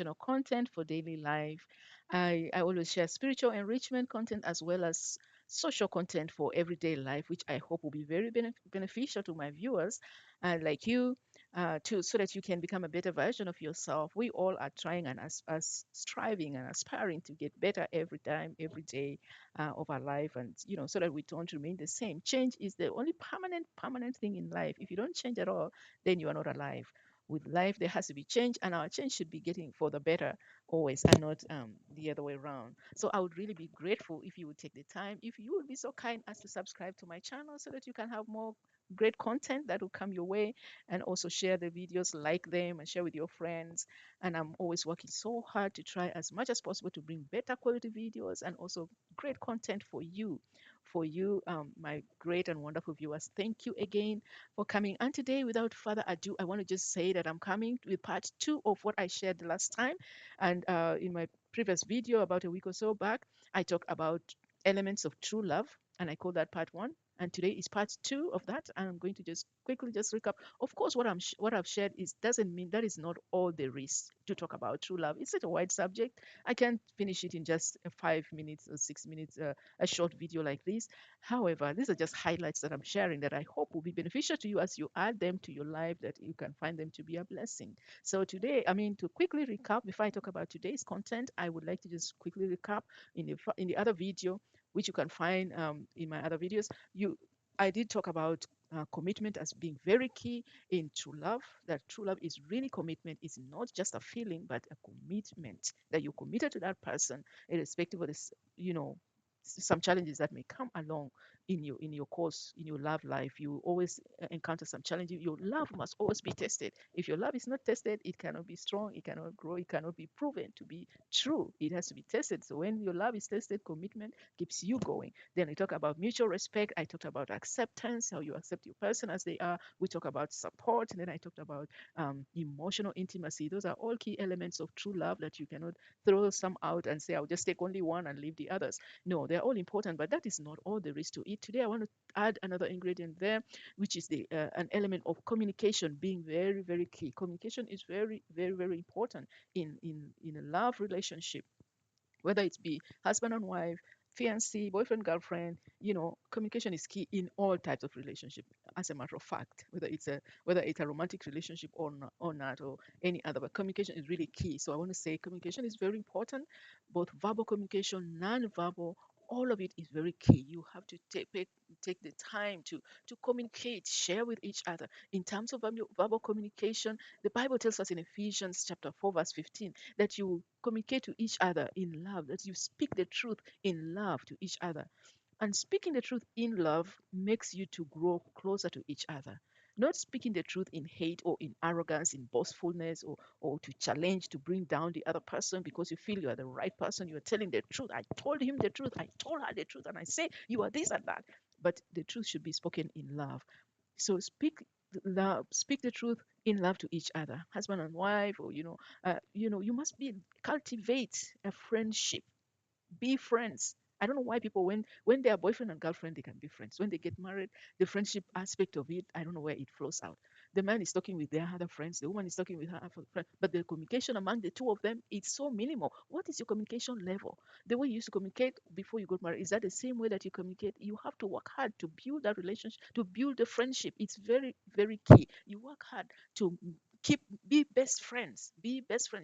inspirational content for daily life. I always share spiritual enrichment content as well as social content for everyday life, which I hope will be very beneficial to my viewers like you, so that you can become a better version of yourself. We all are trying and as striving and aspiring to get better every time, every day of our life, and so that we don't remain the same. Change is the only permanent thing in life. If you don't change at all, then you are not alive. With life, there has to be change, and our change should be getting for the better always, and not the other way around. So I would really be grateful if you would take the time, if you would be so kind as to subscribe to my channel so that you can have more great content that will come your way, and also share the videos, like them, and share with your friends. And I'm always working so hard to try as much as possible to bring better quality videos and also great content for you, my great and wonderful viewers. Thank you again for coming. And today, without further ado, I want to just say that I'm coming with part two of what I shared the last time. And in my previous video about a week or so back, I talked about elements of true love, and I call that part one. And today is part two of that. And I'm going to just quickly just recap. Of course, what I've shared is doesn't mean that is not all there is to talk about true love. It's such a wide subject. I can't finish it in just 5 minutes or 6 minutes, a short video like this. However, these are just highlights that I'm sharing that I hope will be beneficial to you as you add them to your life, that you can find them to be a blessing. So today, to quickly recap, before I talk about today's content, I would like to just quickly recap in the other video, which you can find in my other videos. I did talk about commitment as being very key in true love. That true love is really commitment. It's not just a feeling, but a commitment that you're committed to that person, irrespective of this, some challenges that may come along in your course in your love life. You always encounter some challenges. Your love must always be tested. If your love is not tested, it cannot be strong, it cannot grow, it cannot be proven to be true. It has to be tested. So when your love is tested, commitment keeps you going. Then we talk about mutual respect. I talked about acceptance, how you accept your person as they are. We talk about support, and then I talked about emotional intimacy. Those are all key elements of true love that you cannot throw some out and say, I'll just take only one and leave the others. No, they're all important, but that is not all there is to it. Today, I want to add another ingredient there, which is the an element of communication being very, very key. Communication is very, very, very important in a love relationship, whether it be husband and wife, fiancé, boyfriend, girlfriend. Communication is key in all types of relationship. As a matter of fact, whether it's a romantic relationship or not, or any other, but communication is really key. So I want to say communication is very important, both verbal communication, non-verbal. All of it is very key. You have to take the time to communicate, share with each other. In terms of verbal communication, the Bible tells us in Ephesians chapter 4, verse 15, that you communicate to each other in love, that you speak the truth in love to each other. And speaking the truth in love makes you to grow closer to each other. Not speaking the truth in hate or in arrogance, in boastfulness, or to challenge, to bring down the other person because you feel you are the right person. You are telling the truth. I told him the truth. I told her the truth. And I say you are this and that. But the truth should be spoken in love. So speak the truth in love to each other, husband and wife, or you must be cultivate a friendship, be friends. I don't know why people, when they are boyfriend and girlfriend, they can be friends. When they get married, the friendship aspect of it, I don't know where it flows out. The man is talking with their other friends, the woman is talking with her other friend, but the communication among the two of them is so minimal. What is your communication level? The way you used to communicate before you got married, is that the same way that you communicate? You have to work hard to build that relationship, to build the friendship. It's very, very key. You work hard to keep be best friends,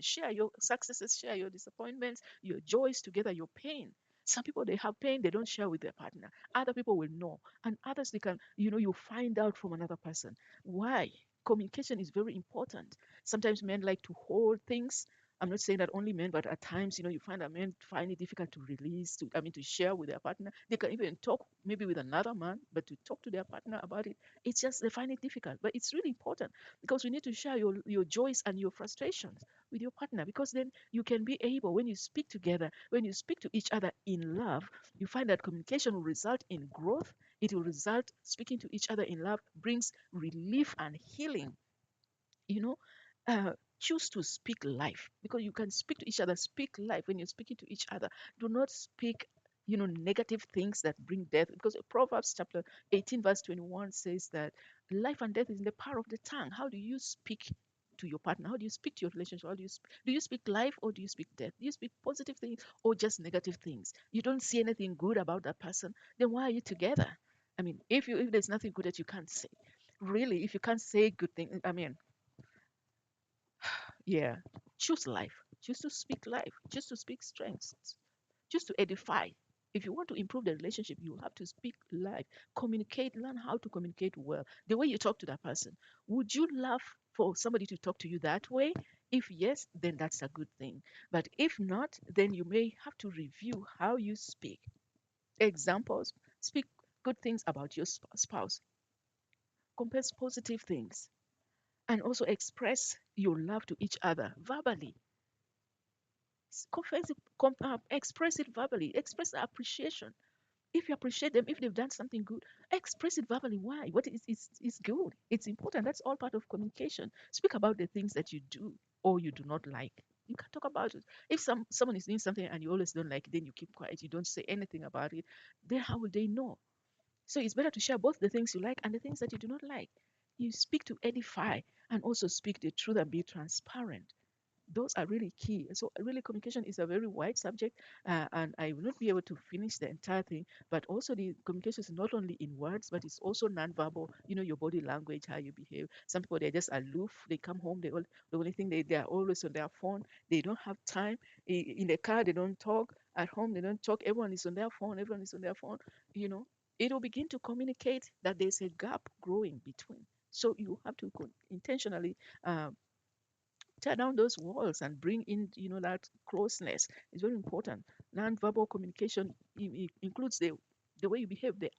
share your successes, share your disappointments, your joys together, your pain. Some people, they have pain, they don't share with their partner. Other people will know, and others, they can, you find out from another person. Why? Communication is very important. Sometimes men like to hold things. I'm not saying that only men, but at times, you find that men find it difficult to release, to share with their partner. They can even talk maybe with another man, but to talk to their partner about it, it's just they find it difficult. But it's really important, because you need to share your joys and your frustrations with your partner, because then you can be able, when you speak together, when you speak to each other in love, you find that communication will result in growth. It will result, speaking to each other in love brings relief and healing. you know Choose to speak life, because you can speak to each other. Speak life when you're speaking to each other. Do not speak negative things that bring death, because Proverbs chapter 18 verse 21 says that life and death is in the power of the tongue. How do you speak to your partner? How do you speak to your relationship? How do you speak life or do you speak death? Do you speak positive things or just negative things? You don't see anything good about that person, then why are you together? I mean, if there's nothing good that you can't say, really, if you can't say good things, I mean, yeah, choose life. Choose to speak life. Choose to speak strengths. Choose to edify. If you want to improve the relationship, you have to speak life. Communicate. Learn how to communicate well. The way you talk to that person. Would you love for somebody to talk to you that way? If yes, then that's a good thing. But if not, then you may have to review how you speak. Examples: speak good things about your spouse. Confess positive things. And also express your love to each other verbally. Confess it, express it verbally. Express appreciation. If you appreciate them, if they've done something good, express it verbally. Why? What is good? It's important. That's all part of communication. Speak about the things that you do or you do not like. You can talk about it. If someone is doing something and you always don't like it, then you keep quiet. You don't say anything about it. Then how will they know? So it's better to share both the things you like and the things that you do not like. You speak to edify and also speak the truth and be transparent. Those are really key. So really communication is a very wide subject, and I will not be able to finish the entire thing. But also the communication is not only in words, but it's also nonverbal. Your body language, how you behave. Some people, they're just aloof. They come home, the only thing they are always on their phone. They don't have time. In the car, they don't talk. At home, they don't talk. Everyone is on their phone. Everyone is on their phone. you know it will begin to communicate that there's a gap growing between. So you have to intentionally uh, tear down those walls and bring in that closeness. It's very important. Non-verbal communication includes the way you behave, the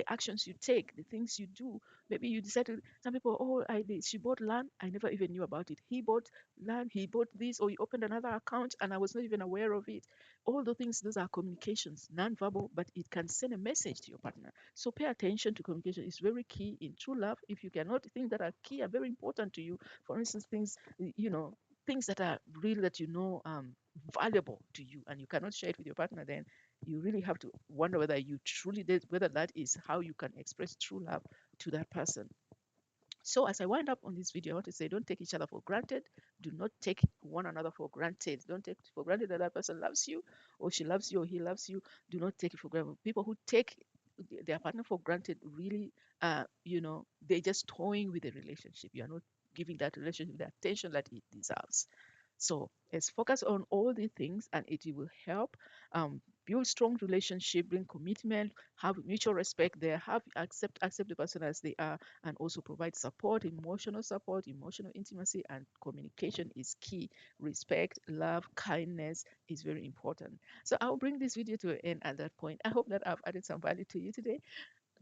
actions you take, the things you do. Maybe you decide to, some people, oh, she bought land, I never even knew about it. He bought land, he bought this, or he opened another account and I was not even aware of it. All the things, those are communications, non-verbal, but it can send a message to your partner. So pay attention to communication. It's very key in true love. If you cannot, things that are key are very important to you. For instance, you know things that are real, that valuable to you, and you cannot share it with your partner, then you really have to wonder whether you truly did, whether that is how you can express true love to that person. So as I wind up on this video, I want to say, don't take each other for granted. Do not take one another for granted. Don't take for granted that that person loves you, or she loves you, or he loves you. Do not take it for granted. People who take their partner for granted, really, they're just toying with the relationship. You are not giving that relationship the attention that it deserves. So let's focus on all these things, and it will help build strong relationship, bring commitment, have mutual respect there, have accept the person as they are, and also provide support, emotional intimacy, and communication is key. Respect, love, kindness is very important. So I'll bring this video to an end at that point. I hope that I've added some value to you today.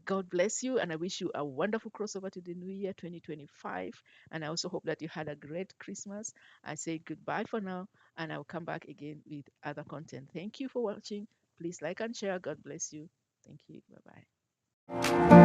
God bless you, and I wish you a wonderful crossover to the new year 2025. And I also hope that you had a great Christmas. I say goodbye for now, and I'll come back again with other content. Thank you for watching. Please like and share. God bless you. Thank you. Bye bye.